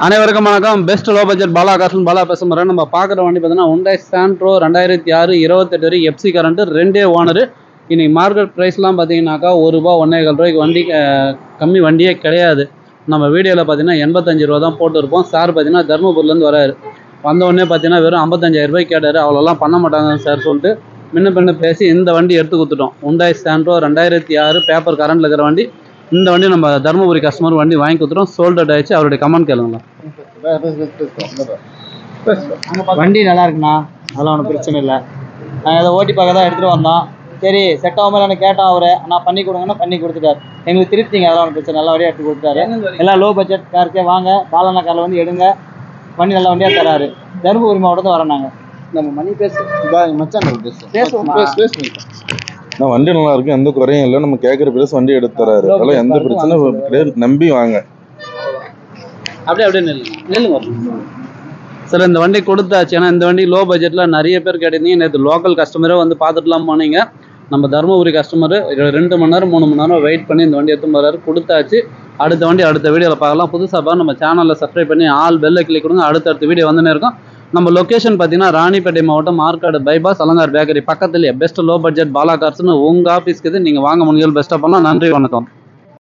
அனைவருக்கும் வணக்கம். Best low budget Bala காசுன்னு பாலா பேச போகிறேன். நம்ம பார்க்குற வண்டி பார்த்தீங்கன்னா Hyundai Santro 2006 28 வரை எஃப்சி கரண்ட் 2 ஓனரு. இன்னைக்கு மார்க்கெட் ப்ரைஸ்லாம் பார்த்தீங்கன்னாக்கா ₹1 1.25 வண்டி கம்மி வண்டியே கிடையாது. நம்ம வீடியோவில் பார்த்தீங்கன்னா 85 ரூபா தான் போட்டுருப்போம். சார் பார்த்தீங்கன்னா தர்மபுரிலேருந்து வராரு. வந்தவொடனே பார்த்தீங்கன்னா வெறும் 55,000 கேட்டார். அவ்வளோலாம் பண்ண மாட்டாங்க சார் சொல்லிட்டு முன்ன பேசி இந்த வண்டி எடுத்து கொடுத்துட்டோம். Hyundai Santro 2006 பேப்பர் கரண்டில் இருக்கிற வண்டி. இந்த வண்டி நம்ம தர்மபுரி கஸ்டமர் வண்டி வாங்கி கொடுத்துட்டோம். சோல்டட் ஆயிடுச்சு. அவருடைய கமெண்ட் கேளுங்களா. வண்டி நல்லா இருக்குண்ணா, அதெல்லாம் ஒன்றும் பிரச்சனை இல்லை. நாங்கள் அதை ஓட்டி பார்க்க தான் எடுத்துகிட்டு வந்தோம். சரி செட் ஆகும் போது கேட்டோம். அவரை நான் பண்ணி கொடுங்கன்னா பண்ணி கொடுத்துட்டாரு. எங்களுக்கு திருப்திங்க, அதெல்லாம் ஒன்றும் பிரச்சனை, நல்ல வண்டியாக எடுத்து கொடுத்துட்டாரு. எல்லாம் லோ பட்ஜெட் காருக்கே வாங்க, பாலனா காரில் வந்து எடுங்க, வண்டி நல்ல வண்டியாக தராரு. தருமபுரி மாவட்டத்தில் வரோம் நாங்கள். நம்ம மணி பேசுவோம். வண்டி நல்லா இருக்கு, எந்த குறையும் இல்லை. நம்ம கேட்குற பிளஸ் வண்டி எடுத்து தராரு. அதெல்லாம் எந்த பிரச்சனை கிடையாது, நம்பி வாங்க. அப்படியே நெல்லுங்க சார். இந்த வண்டி கொடுத்தாச்சு. ஏன்னா இந்த வண்டி லோ பட்ஜெட்டில் நிறைய பேர் கேட்டிருந்தீங்க. நேற்று லோக்கல் கஸ்டமரே வந்து பார்த்துட்டுலாம் போனீங்க. நம்ம தருமபுரி கஸ்டமர் 2 மணி நேரம் 3 மணி நேரம் வெயிட் பண்ணி இந்த வண்டி எடுத்து போகிறாரு. கொடுத்தாச்சு. அடுத்த வண்டி அடுத்த வீடியோவில் பார்க்கலாம். புதுசாக நம்ம சேனலில் சப்ஸ்கிரைப் பண்ணி ஆல் பெல்லை கிளிக் கொடுங்க. அடுத்தடுத்த வீடியோ வந்துனே இருக்கும். நம்ம லொக்கேஷன் பார்த்தீங்கன்னா ராணிப்பேட்டை மாவட்டம் மார்க்காடு பைபாஸ் அலங்கார் பேக்கரி பக்கத்துலேயே பெஸ்ட் லோ பட்ஜெட் பாலா கார்ஸ்னு உங்கள் ஆஃபீஸ்க்கு இது நீங்கள் வாங்க முடியும். பெஸ்ட்டாக பண்ணலாம். நன்றி, வணக்கம்.